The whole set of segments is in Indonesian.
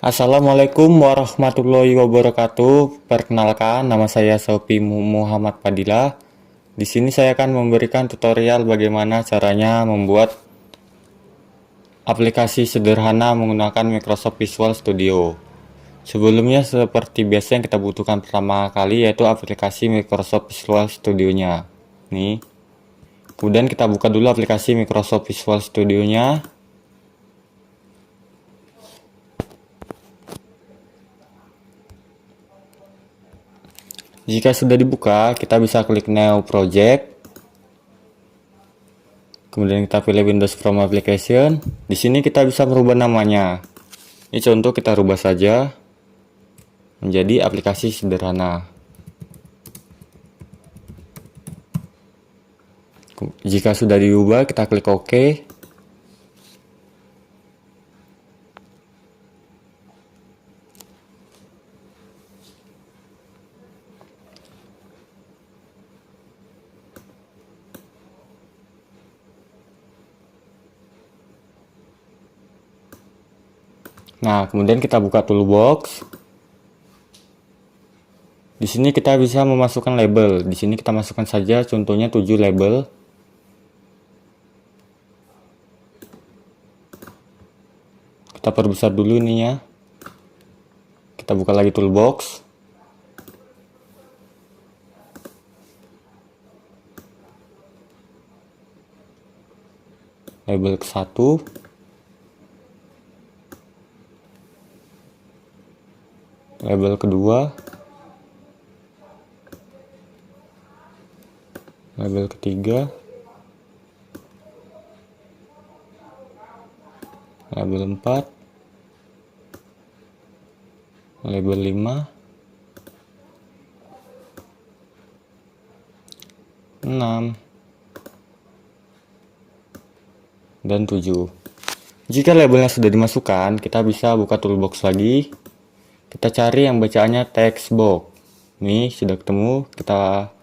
Assalamualaikum warahmatullahi wabarakatuh. Perkenalkan, nama saya Sofi Muhammad Fadilah. Di sini saya akan memberikan tutorial bagaimana caranya membuat aplikasi sederhana menggunakan Microsoft Visual Studio. Sebelumnya, seperti biasa yang kita butuhkan pertama kali yaitu aplikasi Microsoft Visual Studio-nya. Nih. Kemudian kita buka dulu aplikasi Microsoft Visual Studio-nya. Jika sudah dibuka, kita bisa klik New Project. Kemudian kita pilih Windows from Application. Di sini kita bisa merubah namanya. Ini contoh, kita rubah saja menjadi aplikasi sederhana. Jika sudah diubah, kita klik OK. Nah, kemudian kita buka toolbox. Di sini kita bisa memasukkan label. Di sini kita masukkan saja contohnya 7 label. Kita perbesar dulu ininya. Kita buka lagi toolbox. Label ke-1. Label kedua, label ketiga, label 4, label 5, 6, dan 7. Jika labelnya sudah dimasukkan, kita bisa buka toolbox lagi. Kita cari yang bacaannya text box. Nih, sudah ketemu. Kita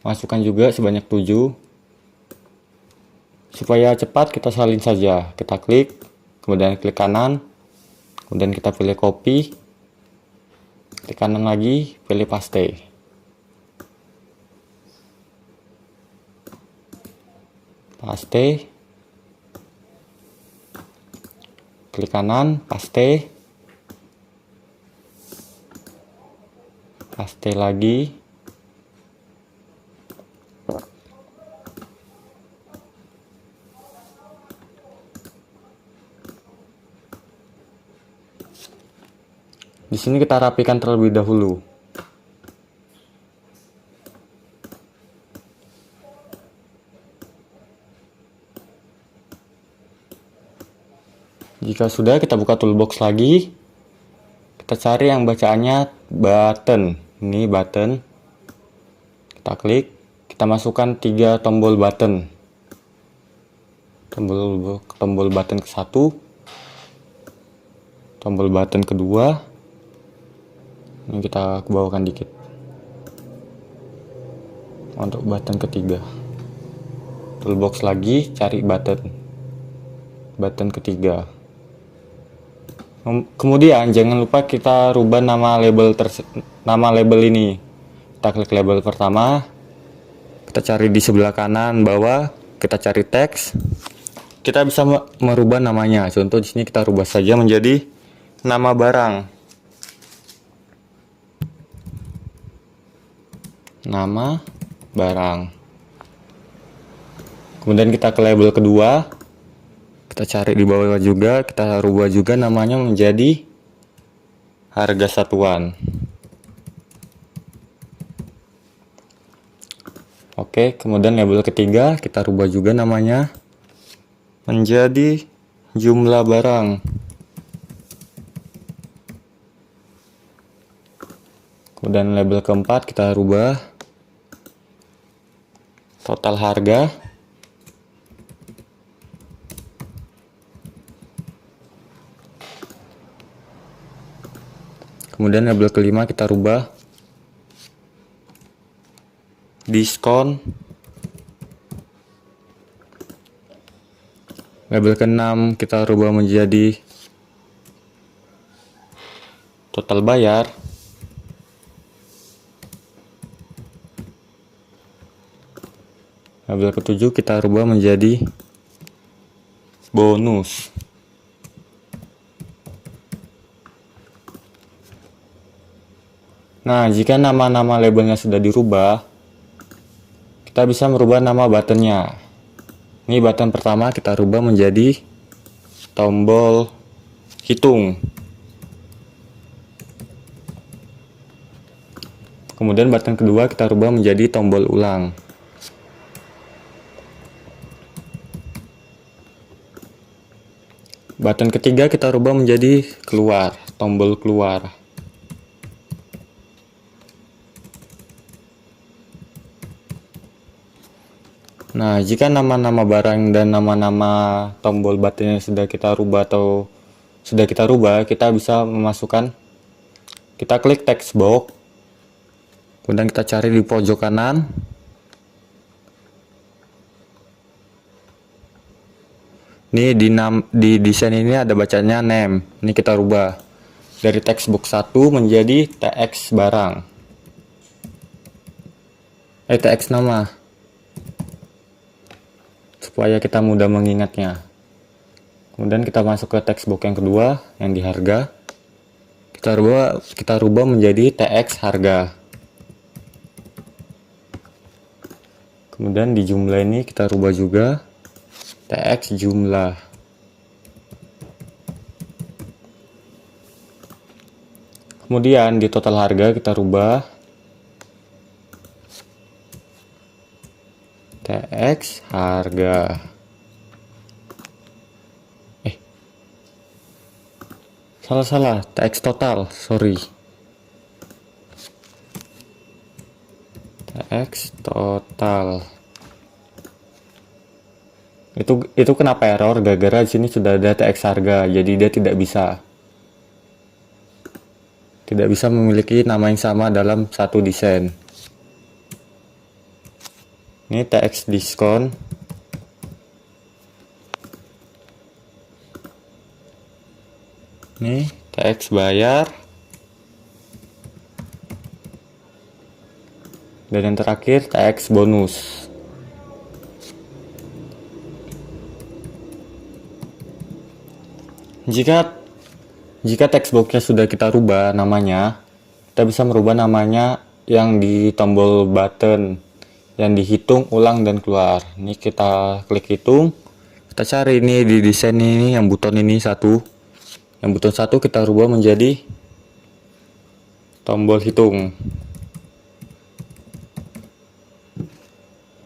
masukkan juga sebanyak 7. Supaya cepat, kita salin saja. Kita klik, kemudian klik kanan, kemudian kita pilih copy, klik kanan lagi, pilih paste. Paste. Klik kanan, paste. Paste lagi. Di sini kita rapikan terlebih dahulu. Jika sudah, kita buka toolbox lagi. Kita cari yang bacaannya button. Ini button. Kita klik. Kita masukkan 3 tombol button. Tombol button ke-1. Tombol button kedua. Ini kita kebawakan dikit. Untuk button ketiga. Toolbox lagi, cari button. Button ketiga. Kemudian jangan lupa kita rubah nama label ini. Kita klik label pertama. Kita cari di sebelah kanan bawah, kita cari teks. Kita bisa merubah namanya. Contoh di sini kita rubah saja menjadi nama barang. Nama barang. Kemudian kita ke label kedua. Kita cari di bawah juga, kita rubah juga namanya menjadi harga satuan. Oke, kemudian label ketiga kita rubah juga namanya menjadi jumlah barang. Kemudian label keempat kita rubah total harga. Kemudian label kelima kita rubah diskon. Label ke-6 kita rubah menjadi total bayar. Label ke-7 kita rubah menjadi bonus. Nah, jika nama-nama labelnya sudah dirubah, kita bisa merubah nama buttonnya. Ini button pertama kita rubah menjadi tombol hitung. Kemudian button kedua kita rubah menjadi tombol ulang. Button ketiga kita rubah menjadi keluar, tombol keluar. Nah, jika nama-nama barang dan nama-nama tombol buttonnya sudah kita rubah kita bisa memasukkan, kita klik text box, kemudian kita cari di pojok kanan. Ini di desain ini ada bacanya name. Ini kita rubah dari text box 1 menjadi tx barang. Tx nama. Supaya kita mudah mengingatnya. Kemudian kita masuk ke text box yang kedua yang di harga. Kita rubah menjadi tx harga. Kemudian di jumlah ini kita rubah juga tx jumlah. Kemudian di total harga kita rubah tx harga. Salah, tx total, sorry. Tx total. Itu kenapa error? Gara-gara di sini sudah ada tx harga, jadi dia tidak bisa memiliki nama yang sama dalam satu desain. Ini tx diskon. Ini tx bayar. Dan yang terakhir tx bonus. Jika text boxnya sudah kita rubah namanya, kita bisa merubah namanya yang di tombol button, yang dihitung, ulang, dan keluar. Ini kita klik hitung, kita cari ini di desain ini yang buton ini satu. Yang buton satu kita rubah menjadi tombol hitung.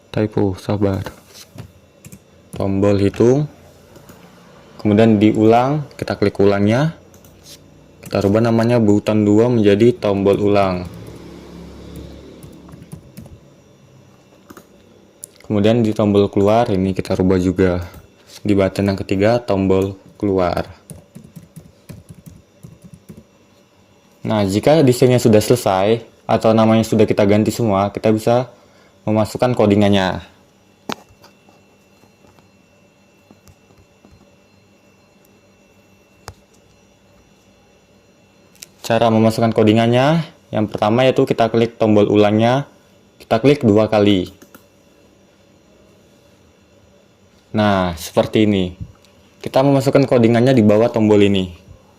Typo, sabar. Tombol hitung. Kemudian diulang, kita klik ulangnya. Kita rubah namanya buton 2 menjadi tombol ulang. Kemudian di tombol keluar ini kita rubah juga. Di button yang ketiga tombol keluar. Nah, jika desainnya sudah selesai atau namanya sudah kita ganti semua, kita bisa memasukkan codingannya. Cara memasukkan codingannya, yang pertama yaitu kita klik tombol ulangnya, kita klik 2 kali. Nah, seperti ini. Kita memasukkan codingannya di bawah tombol ini.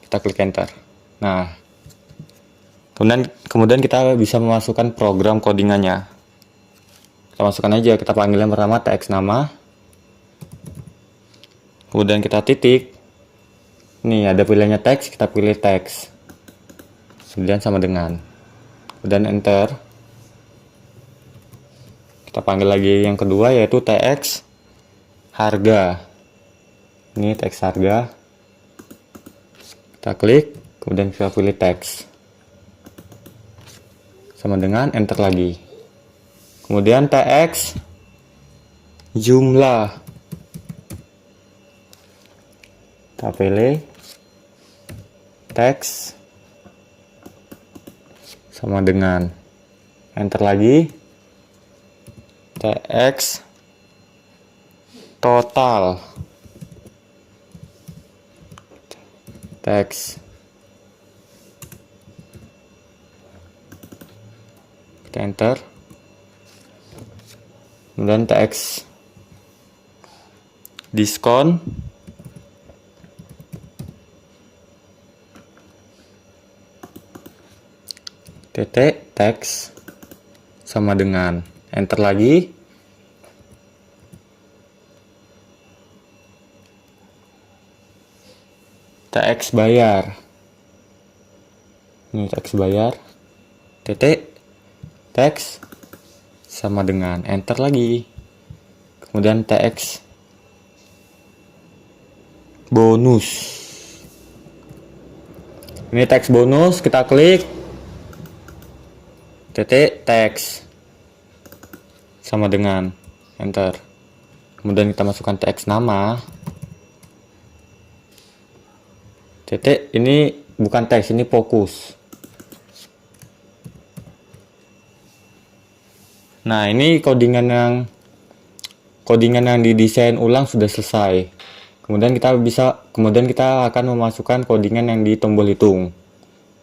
Kita klik enter. Nah, kemudian kita bisa memasukkan program codingannya. Kita masukkan aja, kita panggil yang pertama tx nama. Kemudian kita titik. Nih, ada pilihannya teks, kita pilih teks. Kemudian sama dengan, kemudian enter. Kita panggil lagi yang kedua yaitu tx harga. Ini tx harga. Kita klik, kemudian kita pilih teks. Sama dengan enter lagi. Kemudian tx jumlah. Kita pilih teks sama dengan enter lagi tx total, teks kita enter, kemudian TX diskon TT teks sama dengan enter lagi, TX bayar, ini TX bayar, TT teks sama dengan enter lagi, kemudian TX bonus, ini teks bonus, kita klik TT teks sama dengan enter, kemudian kita masukkan teks nama. TT ini bukan teks, ini fokus. Nah, ini codingan yang didesain ulang sudah selesai. Kemudian kita akan memasukkan codingan yang di tombol hitung.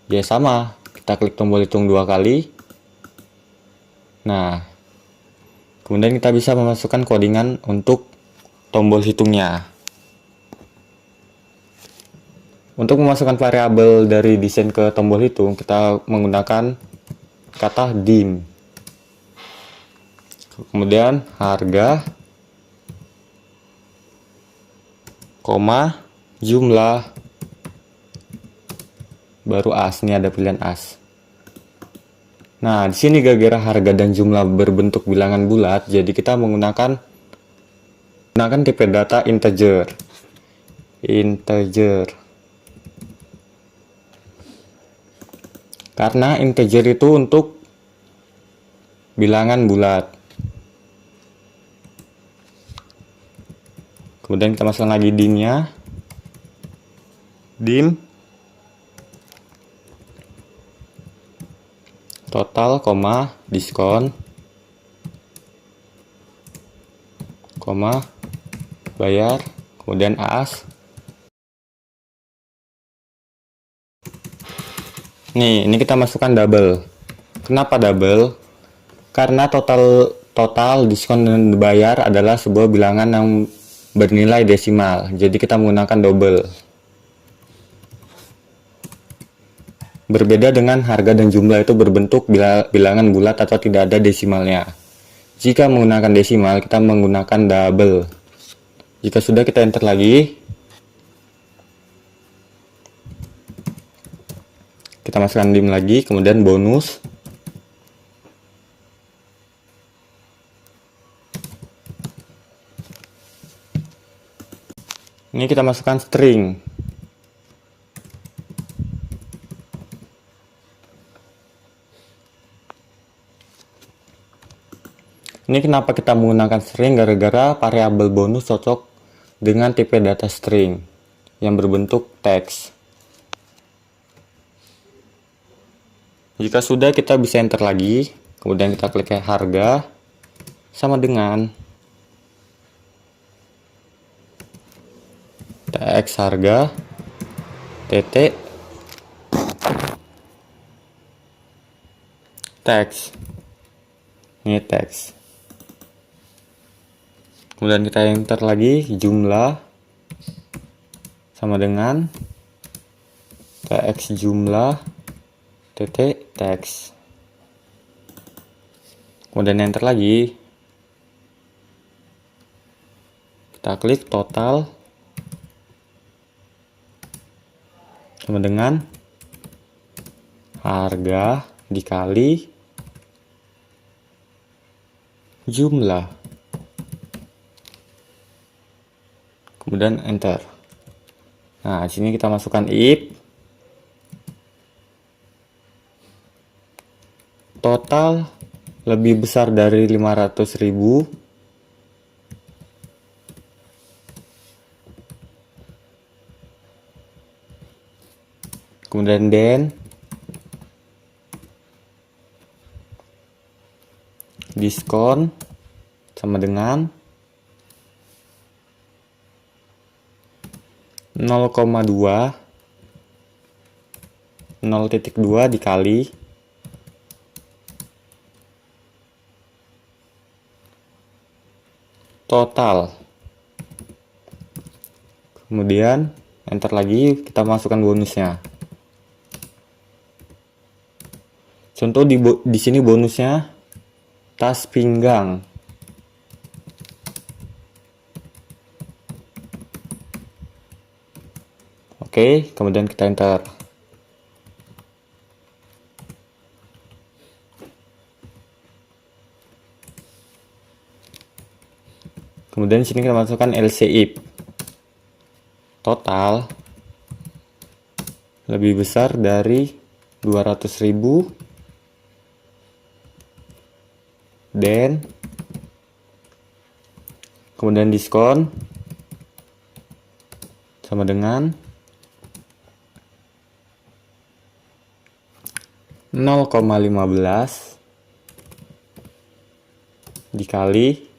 Ya sama, kita klik tombol hitung 2 kali. Nah, kemudian kita bisa memasukkan codingan untuk tombol hitungnya. Untuk memasukkan variabel dari desain ke tombol hitung, kita menggunakan kata dim. Kemudian harga, koma, jumlah, baru as. Ini ada pilihan as. Nah, di sini gara-gara harga dan jumlah berbentuk bilangan bulat, jadi kita menggunakan tipe data integer. Karena integer itu untuk bilangan bulat. Kemudian kita masukkan lagi dimnya. Dim total, koma, diskon, koma, bayar, kemudian as. Nih, ini kita masukkan double. Kenapa double? Karena total diskon dan bayar adalah sebuah bilangan yang bernilai desimal. Jadi kita menggunakan double. Berbeda dengan harga dan jumlah, itu berbentuk bilangan bulat atau tidak ada desimalnya. Jika menggunakan desimal, kita menggunakan double. Jika sudah, kita enter lagi. Kita masukkan dim lagi, kemudian bonus. Ini kita masukkan string. Ini kenapa kita menggunakan string, gara-gara variabel bonus cocok dengan tipe data string yang berbentuk teks. Jika sudah, kita bisa enter lagi, kemudian kita klik harga sama dengan tx harga tt teks. Ini teks. Kemudian kita enter lagi jumlah sama dengan tx jumlah tt teks. Kemudian enter lagi. Kita klik total sama dengan harga dikali jumlah. Kemudian enter. Nah, di sini kita masukkan if total lebih besar dari 500.000 kemudian then diskon sama dengan 0,2 0,2 dikali total. Kemudian enter lagi, kita masukkan bonusnya. Contoh di sini bonusnya tas pinggang. Oke, kemudian kita enter. Kemudian di sini kita masukkan LCIP. Total lebih besar dari 200.000 dan kemudian diskon sama dengan 0,15 dikali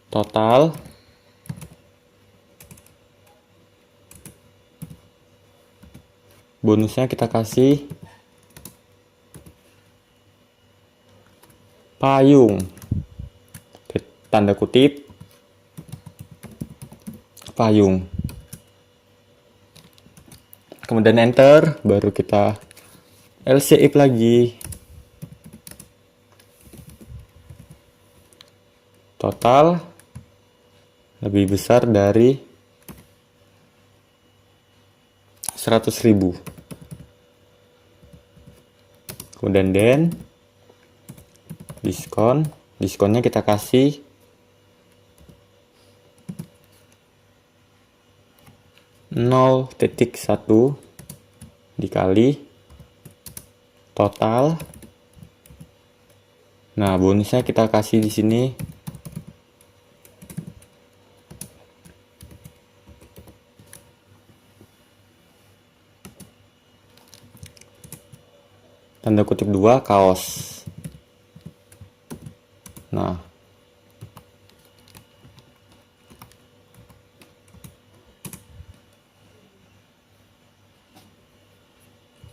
total bonusnya kita kasih payung, tanda kutip payung, kemudian enter, baru kita LCIP lagi. Total lebih besar dari 100.000. Kemudian dan diskonnya kita kasih 0,1 dikali total. Nah, bonusnya kita kasih di sini tanda kutip 2 kaos. Nah,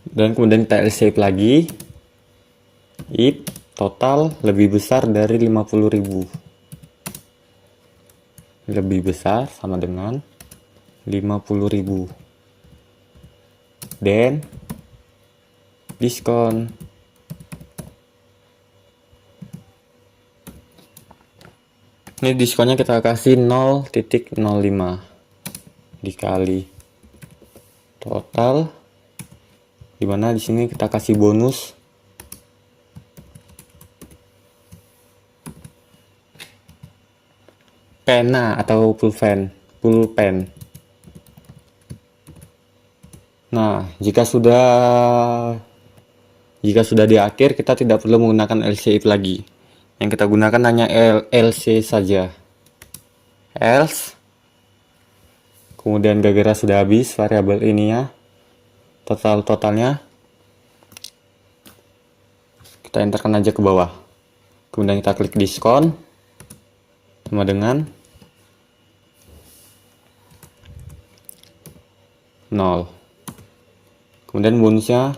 dan kemudian kita LCIP lagi, IP total lebih besar dari 50.000. Lebih besar sama dengan 50.000 dan diskon. Ini diskonnya kita kasih 0,05 dikali total, dimana di sini kita kasih bonus pena atau pulpen. Nah, jika sudah di akhir, kita tidak perlu menggunakan LCIP lagi. Yang kita gunakan hanya LC saja. Else. Kemudian gara-gara sudah habis variabel ini ya, totalnya kita enterkan aja ke bawah. Kemudian kita klik diskon sama dengan 0. Kemudian bonusnya,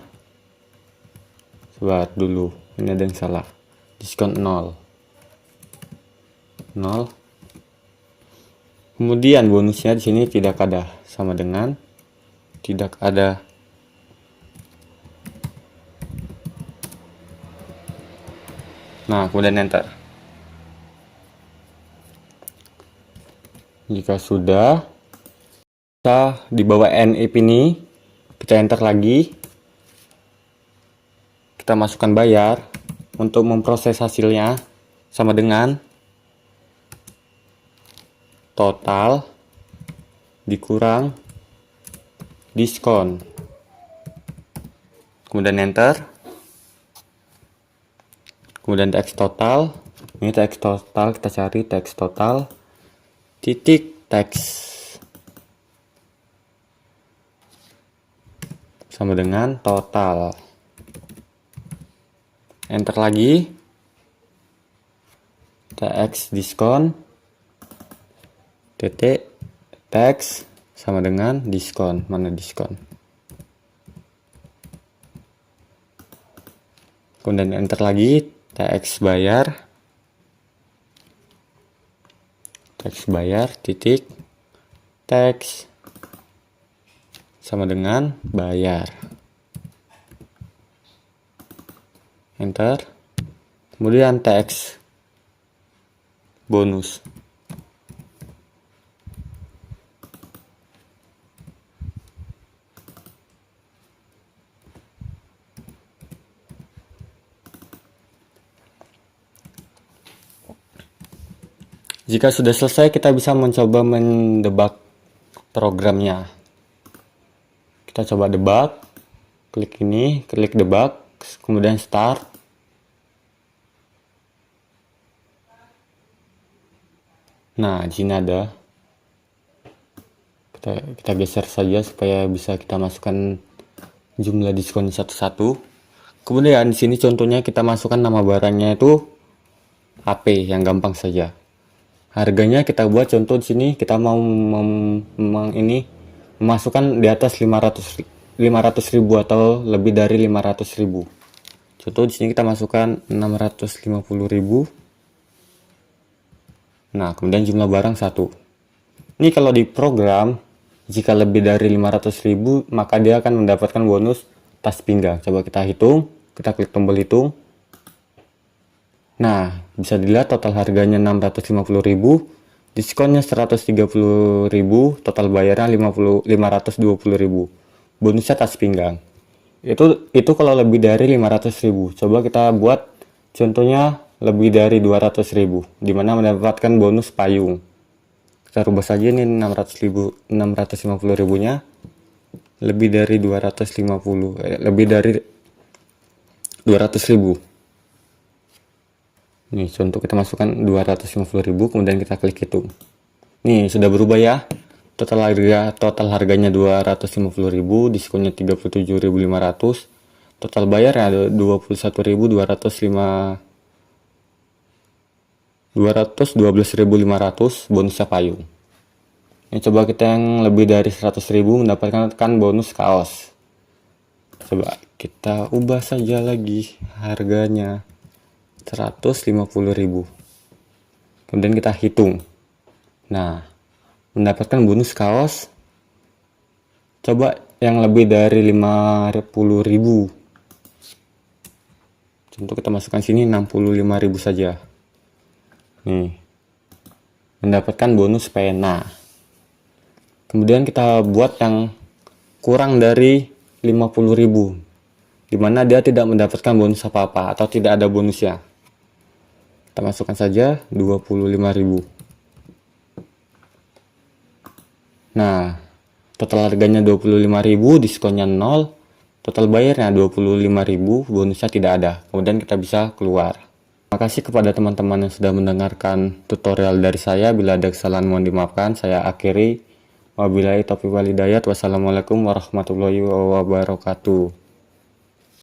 coba dulu, ini ada yang salah. Diskon 0. Kemudian bonusnya di sini tidak ada, sama dengan tidak ada. Nah, kemudian enter. Jika sudah, kita di bawah NIP ini kita enter lagi. Kita masukkan bayar untuk memproses hasilnya, sama dengan total dikurang diskon. Kemudian enter. Kemudian teks total. Ini teks total, kita cari teks total titik teks sama dengan total. Enter lagi. TX diskon titik teks sama dengan diskon. Mana diskon? Kemudian enter lagi. TX bayar teks bayar titik teks sama dengan bayar, enter. Kemudian teks bonus. Jika sudah selesai, kita bisa mencoba mendebug programnya. Kita coba debug, klik ini, klik debug, kemudian start. Nah, di sini ada. Kita geser saja supaya bisa kita masukkan jumlah diskon satu-satu. Kemudian di sini contohnya kita masukkan nama barangnya itu HP yang gampang saja. Harganya kita buat contoh di sini kita mau memasukkan di atas 500.000 atau lebih dari 500.000. Contoh di sini kita masukkan 650.000. Nah, kemudian jumlah barang 1. Ini kalau di program jika lebih dari 500.000 maka dia akan mendapatkan bonus tas pinggang. Coba kita hitung, kita klik tombol hitung. Nah, bisa dilihat total harganya 650.000, diskonnya 130.000, total bayarnya 520.000. Bonusnya tas pinggang. Itu kalau lebih dari 500.000. Coba kita buat contohnya lebih dari 200.000, dimana mendapatkan bonus payung. Kita rubah saja ini 650.000 nya lebih dari 200.000. Nih contoh kita masukkan 250.000, kemudian kita klik hitung. Nih sudah berubah ya. Total harganya 250.000, diskonnya 37.500, total bayar ada 212.500, bonusnya payung. Ini coba kita yang lebih dari 100.000 mendapatkan bonus kaos. Coba kita ubah saja lagi harganya 150.000. Kemudian kita hitung. Nah, mendapatkan bonus kaos. Coba yang lebih dari 50.000. Contoh kita masukkan sini 65.000 saja. Nih. Mendapatkan bonus pena. Kemudian kita buat yang kurang dari 50.000, dimana dia tidak mendapatkan bonus apa-apa atau tidak ada bonusnya. Kita masukkan saja 25.000. Nah, total harganya 25.000, diskonnya 0, total bayarnya 25.000, bonusnya tidak ada. Kemudian kita bisa keluar. Terima kasih kepada teman-teman yang sudah mendengarkan tutorial dari saya. Bila ada kesalahan mohon dimaafkan. Saya akhiri. Wabillahi taufiq wal hidayah. Wassalamualaikum warahmatullahi wabarakatuh.